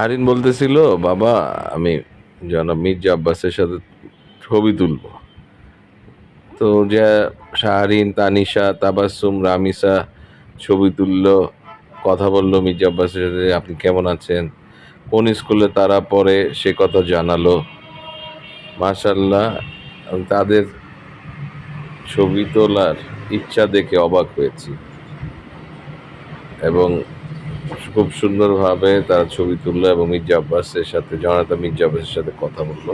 শাহরিন বলতেছিল, বাবা আমি জনাব মির্জা আব্বাসের সাথে ছবি তুলবো। তো যে শাহরিন, তানিশা, তাবাসসুম, রামিসা ছবি তুললো, কথা বললো মির্জা আব্বাসের সাথে, আপনি কেমন আছেন, কোন স্কুলে তারা পড়ে সে কথা জানালো। মাশাল্লাহ, আমি তাদের ছবি তোলার ইচ্ছা দেখে অবাক হয়েছি এবং খুব সুন্দরভাবে তারা ছবি তুললো এবং মির্জা আব্বাসের সাথে, জনতা মির্জা আব্বাসের সাথে কথা বললো।